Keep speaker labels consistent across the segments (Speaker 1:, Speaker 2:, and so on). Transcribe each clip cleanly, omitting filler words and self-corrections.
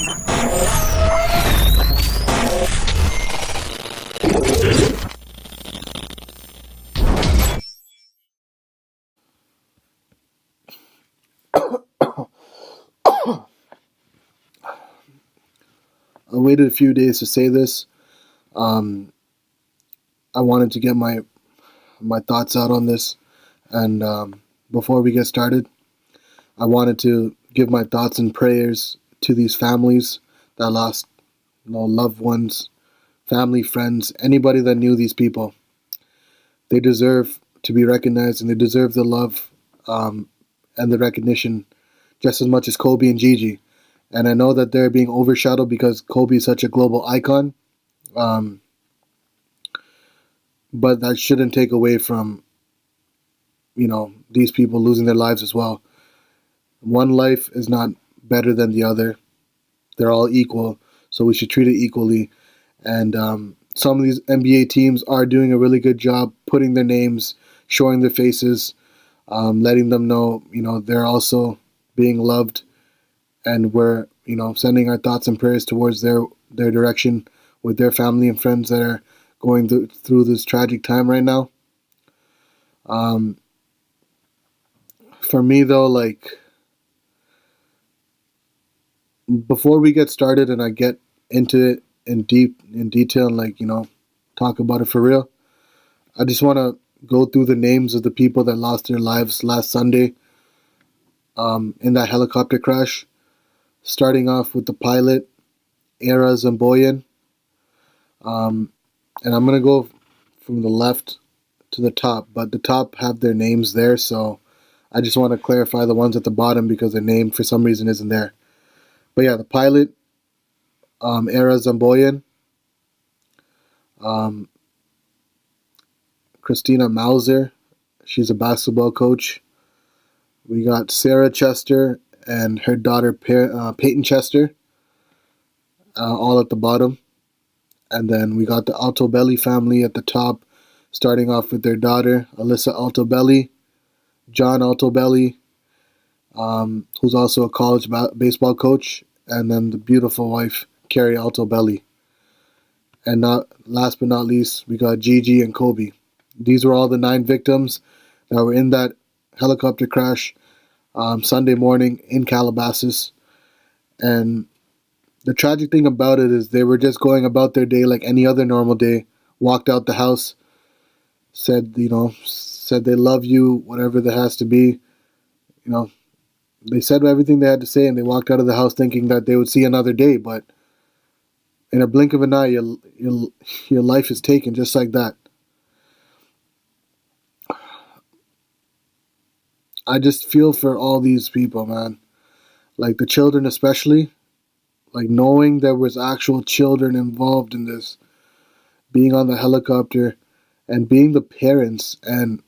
Speaker 1: I waited a few days to say this. Um, I wanted to get my thoughts out on this, and before we get started, I wanted to give my thoughts and prayers to these families that lost, loved ones, family, friends, anybody that knew these people. They deserve to be recognized, and they deserve the love um, and the recognition just as much as Kobe and Gigi. And I know that they're being overshadowed because Kobe is such a global icon. Um, but that shouldn't take away from these people losing their lives as well. One life is not better than the other. They're all equal, so we should treat it equally. And some of these NBA teams are doing a really good job putting their names, showing their faces, letting them know they're also being loved, and we're sending our thoughts and prayers towards their direction with their family and friends that are going through this tragic time right now. Um, for me though, like, before we get started and I get into it in detail and talk about it for real, I just want to go through the names of the people that lost their lives last Sunday in that helicopter crash. Starting off with the pilot, Era Zamboyan, and I'm gonna go from the left to the top, but the top have their names there, so I just want to clarify the ones at the bottom because their name for some reason isn't there. But yeah, the pilot, Era Zamboyan, um, Christina Mauser, she's a basketball coach. We got Sarah Chester and her daughter Peyton Chester, all at the bottom. And then we got the Altobelli family at the top, starting off with their daughter, Alyssa Altobelli, John Altobelli, who's also a college baseball coach, and then the beautiful wife, Carrie Altobelli. And not last but not least, we got Gigi and Kobe. These were all the 9 victims that were in that helicopter crash Sunday morning in Calabasas. And the tragic thing about it is they were just going about their day like any other normal day, walked out the house, said they love you, whatever that has to be. They said everything they had to say and they walked out of the house thinking that they would see another day, but in a blink of an eye, your life is taken just like that. I just feel for all these people, man. Like the children especially, like knowing there was actual children involved in this, being on the helicopter and being the parents, and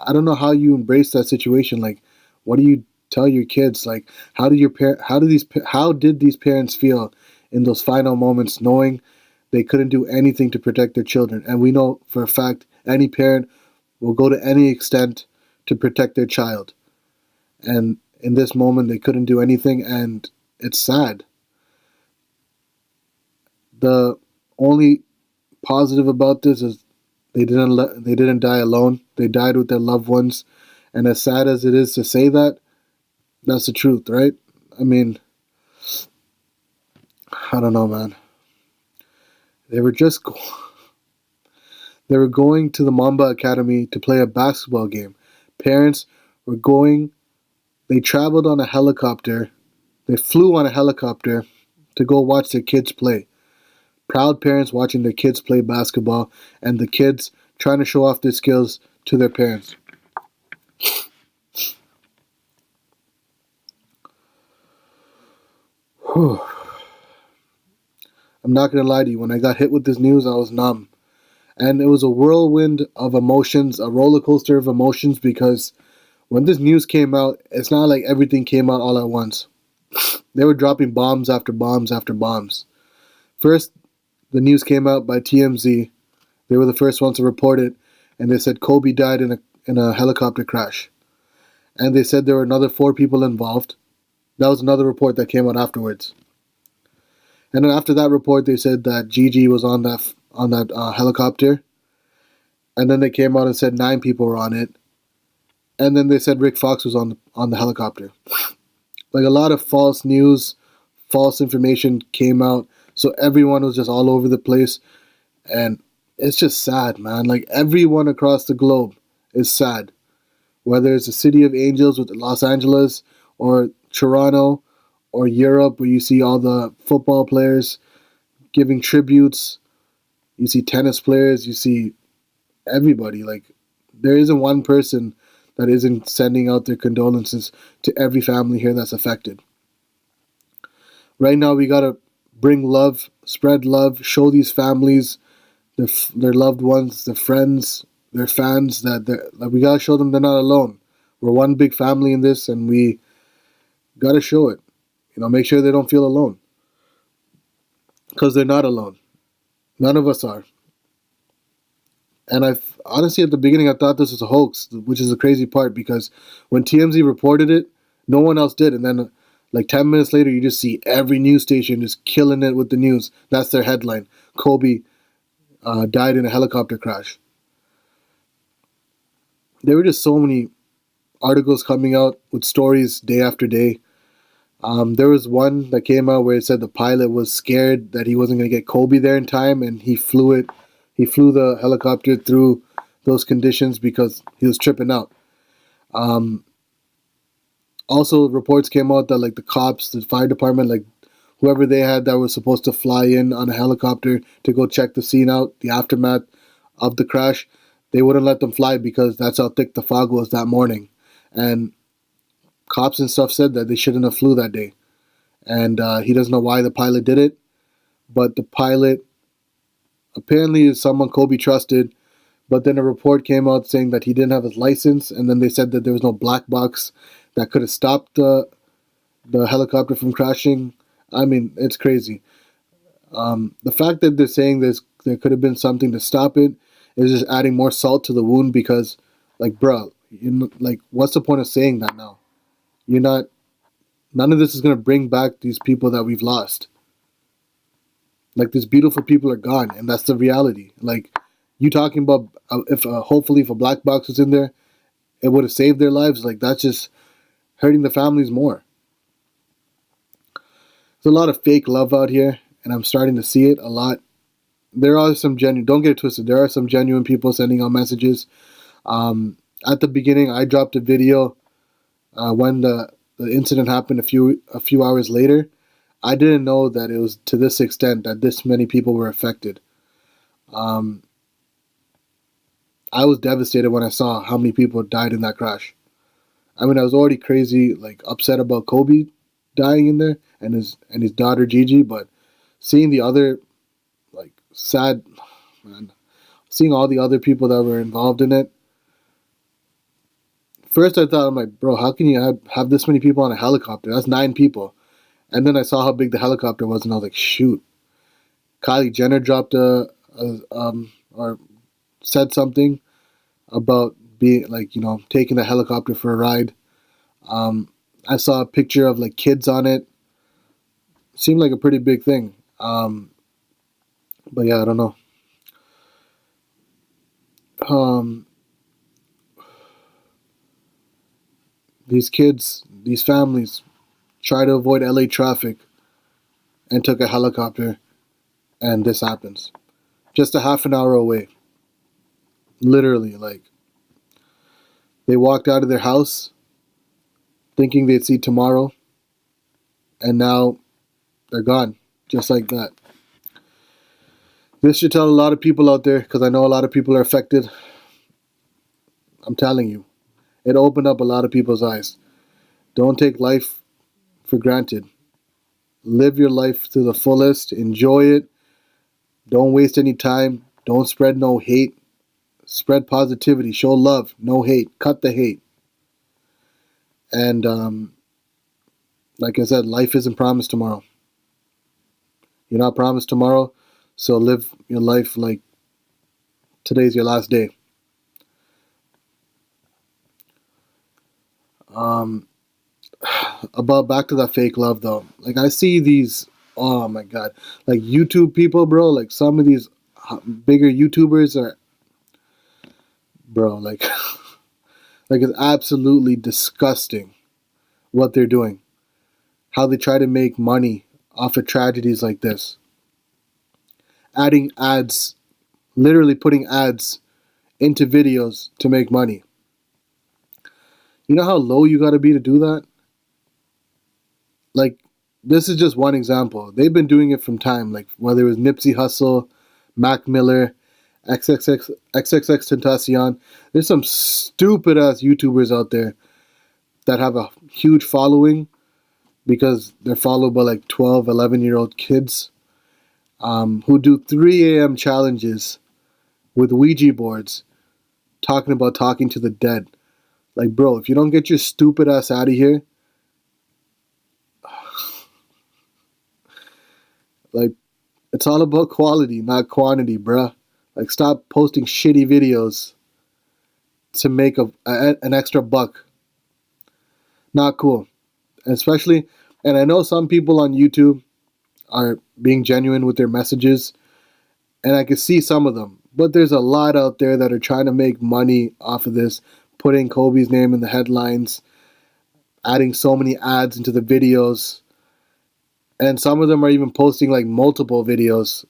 Speaker 1: I don't know how you embrace that situation. Like, what do you tell your kids? Like, how did these parents feel in those final moments, knowing they couldn't do anything to protect their children? And we know for a fact any parent will go to any extent to protect their child. And in this moment, they couldn't do anything, and it's sad. The only positive about this is they didn't die alone. They died with their loved ones, and as sad as it is to say that, that's the truth, right? I mean, I don't know, man. They were just they were going to the Mamba Academy to play a basketball game. Parents were going. They traveled on a helicopter. They flew on a helicopter to go watch their kids play. Proud parents watching their kids play basketball, and the kids trying to show off their skills to their parents. Whew. I'm not going to lie to you. When I got hit with this news, I was numb. And it was a whirlwind of emotions, a roller coaster of emotions, because when this news came out, it's not like everything came out all at once. They were dropping bombs after bombs after bombs. First, the news came out by TMZ. They were the first ones to report it, and they said Kobe died in a helicopter crash. And they said there were another 4 people involved. That was another report that came out afterwards. And then after that report, they said that Gigi was on that helicopter. And then they came out and said 9 people were on it. And then they said Rick Fox was on the helicopter. Like a lot of false news, false information came out. So everyone was just all over the place. And it's just sad, man. Like everyone across the globe is sad. Whether it's the City of Angels with Los Angeles or Toronto or Europe where you see all the football players giving tributes, you see tennis players, you see everybody. Like there isn't one person that isn't sending out their condolences to every family here that's affected. Right now we got to bring love, spread love, show these families, their loved ones, their friends, their fans that we gotta show them they're not alone. We're one big family in this, and we gotta show it. Make sure they don't feel alone, because they're not alone. None of us are. And I honestly, at the beginning, I thought this was a hoax, which is the crazy part, because when TMZ reported it, no one else did, and then like 10 minutes later, you just see every news station just killing it with the news. That's their headline: Kobe died in a helicopter crash. There were just so many articles coming out with stories day after day. There was one that came out where it said the pilot was scared that he wasn't going to get Kobe there in time, and he flew the helicopter through those conditions because he was tripping out. Also, reports came out that like the cops, the fire department, like whoever they had that was supposed to fly in on a helicopter to go check the scene out, the aftermath of the crash, they wouldn't let them fly because that's how thick the fog was that morning. And cops and stuff said that they shouldn't have flew that day. And he doesn't know why the pilot did it, but the pilot apparently is someone Kobe trusted. But then a report came out saying that he didn't have his license, and then they said that there was no black box that could have stopped the helicopter from crashing. I mean, it's crazy. The fact that they're saying there could have been something to stop it is just adding more salt to the wound, because, like, bro, like, what's the point of saying that now? None of this is going to bring back these people that we've lost. Like, these beautiful people are gone, and that's the reality. Like, you talking about hopefully if a black box was in there, it would have saved their lives. Like, that's just hurting the families more. There's a lot of fake love out here, and I'm starting to see it a lot. There are some genuine, don't get it twisted, there are some genuine people sending out messages. At the beginning, I dropped a video when the incident happened a few hours later. I didn't know that it was to this extent, that this many people were affected. I was devastated when I saw how many people died in that crash. I mean, I was already crazy, like upset about Kobe dying in there and his daughter Gigi, but seeing the other, like, sad, man, seeing all the other people that were involved in it. First, I thought, I'm like, bro, how can you have this many people on a helicopter? That's 9 people. And then I saw how big the helicopter was, and I was like, shoot. Kylie Jenner dropped or said something about being, like, taking the helicopter for a ride. I saw a picture of, like, kids on it. Seemed like a pretty big thing. But yeah, I don't know. These kids, these families, try to avoid LA traffic and took a helicopter, and this happens. Just a half an hour away. Literally, like, they walked out of their house thinking they'd see tomorrow, and now they're gone, just like that. This should tell a lot of people out there, because I know a lot of people are affected. I'm telling you, it opened up a lot of people's eyes. Don't take life for granted. Live your life to the fullest. Enjoy it. Don't waste any time. Don't spread no hate. Spread positivity. Show love. No hate. Cut the hate. And like I said, life isn't promised tomorrow. You're not promised tomorrow, so live your life like today's your last day. about back to that fake love though. Like I see these, oh my god, like YouTube people, bro. Like some of these bigger YouTubers are, bro. Like, like it's absolutely disgusting what they're doing. How they try to make money off of tragedies like this. Adding ads, literally putting ads into videos to make money. You know how low you got to be to do that? Like, this is just one example. They've been doing it from time, like whether it was Nipsey Hussle, Mac Miller, XXX Tentacion. There's some stupid ass YouTubers out there that have a huge following because they're followed by like 12, 11-year-old kids who do 3 a.m. challenges with Ouija boards talking about talking to the dead. Like, bro, if you don't get your stupid ass out of here, like, it's all about quality, not quantity, bruh. Like, stop posting shitty videos to make an extra buck. Not cool. Especially, and I know some people on YouTube are being genuine with their messages, and I can see some of them. But there's a lot out there that are trying to make money off of this, putting Kobe's name in the headlines, adding so many ads into the videos. And some of them are even posting like multiple videos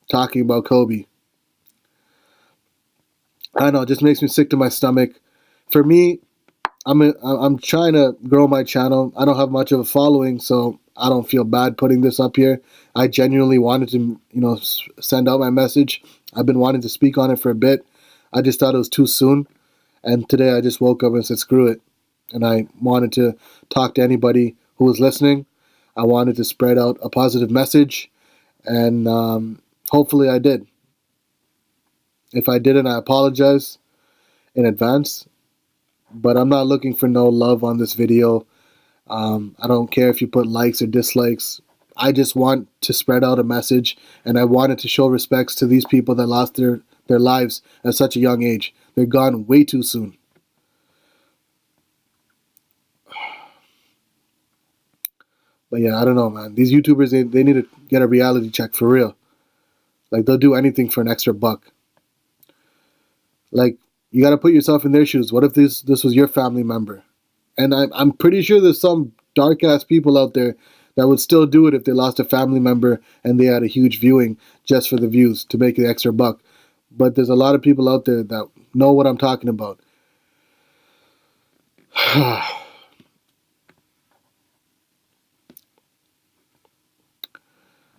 Speaker 1: talking about Kobe. I don't know, it just makes me sick to my stomach. For me, I'm trying to grow my channel. I don't have much of a following, so I don't feel bad putting this up here. I genuinely wanted to, send out my message. I've been wanting to speak on it for a bit. I just thought it was too soon. And today I just woke up and said, screw it. And I wanted to talk to anybody who was listening. I wanted to spread out a positive message. And hopefully I did. If I didn't, I apologize in advance. But I'm not looking for no love on this video. I don't care if you put likes or dislikes. I just want to spread out a message, and I wanted to show respects to these people that lost their lives at such a young age. They're gone way too soon. But yeah, I don't know, man. These YouTubers, they need to get a reality check for real. Like, they'll do anything for an extra buck. Like, you got to put yourself in their shoes. What if this was your family member? And I'm pretty sure there's some dark-ass people out there that would still do it if they lost a family member and they had a huge viewing just for the views to make the extra buck. But there's a lot of people out there that know what I'm talking about.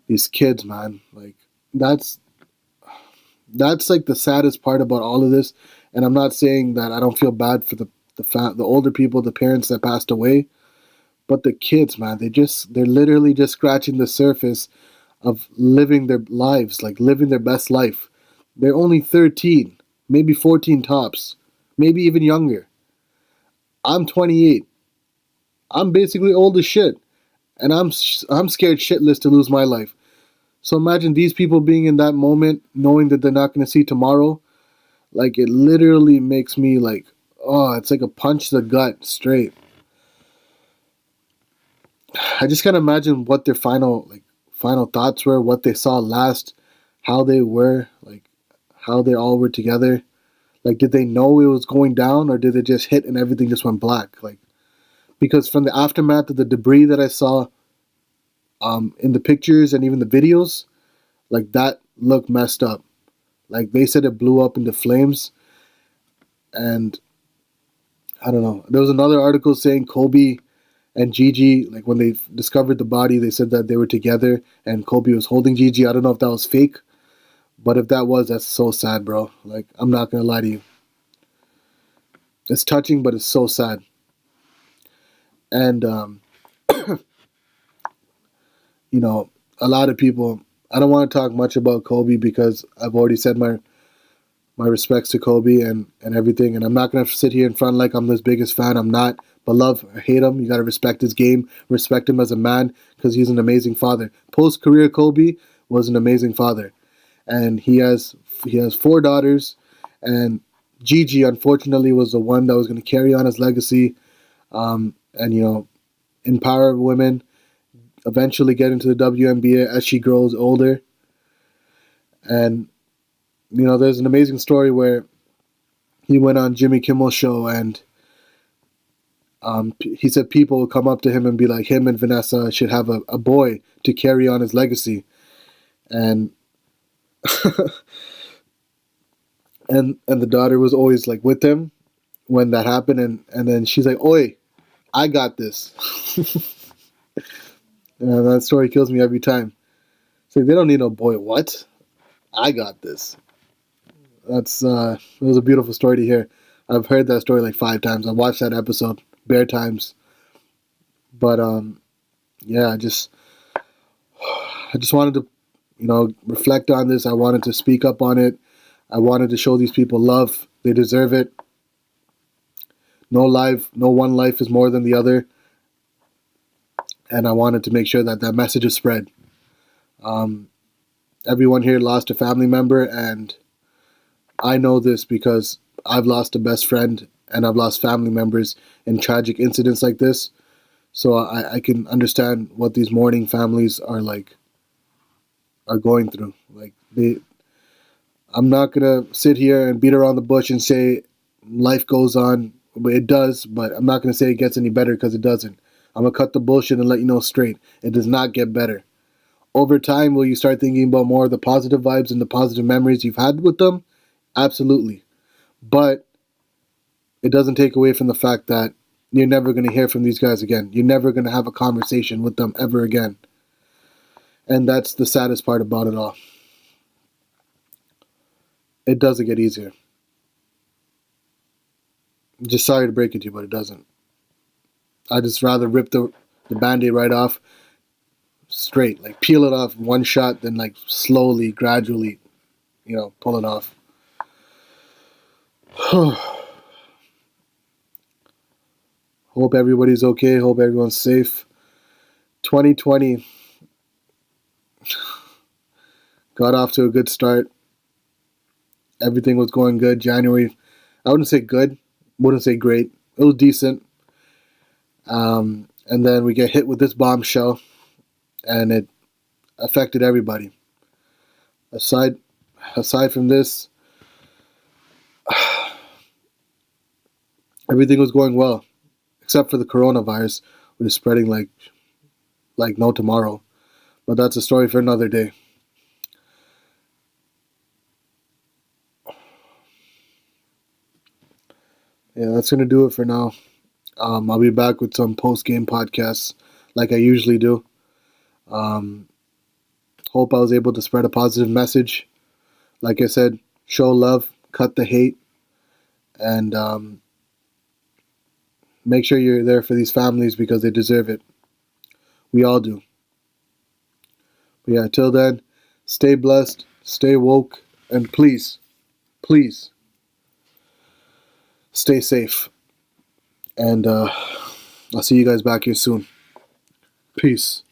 Speaker 1: These kids, man. Like, that's like the saddest part about all of this. And I'm not saying that I don't feel bad for the older people, the parents that passed away, but the kids, man, they're literally just scratching the surface of living their lives, like living their best life. They're only 13, maybe 14 tops, maybe even younger. I'm 28. I'm basically old as shit, and I'm scared shitless to lose my life. So imagine these people being in that moment, knowing that they're not going to see tomorrow. Like, it literally makes me like, oh, it's like a punch to the gut straight. I just can't imagine what their final thoughts were, what they saw last, how they were, like how they all were together. Like, did they know it was going down, or did it just hit and everything just went black? Like, because from the aftermath of the debris that I saw in the pictures and even the videos, like, that looked messed up. Like, they said it blew up into flames. And I don't know. There was another article saying Kobe and Gigi, like, when they discovered the body, they said that they were together and Kobe was holding Gigi. I don't know if that was fake, but if that was, that's so sad, bro. Like, I'm not gonna lie to you. It's touching, but it's so sad. And a lot of people, I don't want to talk much about Kobe because I've already said my respects to Kobe and everything, and I'm not going to sit here in front like I'm his biggest fan. I'm not. But love or hate him, you got to respect his game, respect him as a man, because he's an amazing father. Post-career Kobe was an amazing father. And he has 4 daughters, and Gigi, unfortunately, was the one that was going to carry on his legacy. And, empower women, eventually get into the WNBA as she grows older. And, there's an amazing story where he went on Jimmy Kimmel's show, and he said people would come up to him and be like, him and Vanessa should have a boy to carry on his legacy. And and the daughter was always like with him when that happened, and then she's like, "Oi, I got this." And that story kills me every time. It's like, they don't need no boy. What? I got this. It was a beautiful story to hear. I've heard that story like 5 times. I watched that episode bare times. But yeah, I just wanted to, reflect on this. I wanted to speak up on it. I wanted to show these people love. They deserve it. No one life is more than the other. And I wanted to make sure that that message is spread. Everyone here lost a family member, and I know this because I've lost a best friend and I've lost family members in tragic incidents like this. So I can understand what these mourning families are going through. I'm not gonna sit here and beat around the bush and say life goes on. It does, but I'm not gonna say it gets any better, because it doesn't. I'm gonna cut the bullshit and let you know straight. It does not get better. Over time, will you start thinking about more of the positive vibes and the positive memories you've had with them? Absolutely. But it doesn't take away from the fact that you're never going to hear from these guys again. You're never going to have a conversation with them ever again. And that's the saddest part about it all. It doesn't get easier. I'm just sorry to break it to you, but it doesn't. I just rather rip the Band-Aid right off straight. Like, peel it off one shot, then slowly, gradually, pull it off. Hope everybody's okay. Hope everyone's safe. 2020 got off to a good start. Everything was going good. January, I wouldn't say good, wouldn't say great. It was decent. And then we get hit with this bombshell, and it affected everybody. Aside from this, everything was going well, except for the coronavirus, which is spreading like no tomorrow. But that's a story for another day. Yeah, that's going to do it for now. I'll be back with some post-game podcasts like I usually do. Hope I was able to spread a positive message. Like I said, show love, cut the hate, and make sure you're there for these families because they deserve it. We all do. But yeah, till then, stay blessed, stay woke, and please, stay safe. And I'll see you guys back here soon. Peace.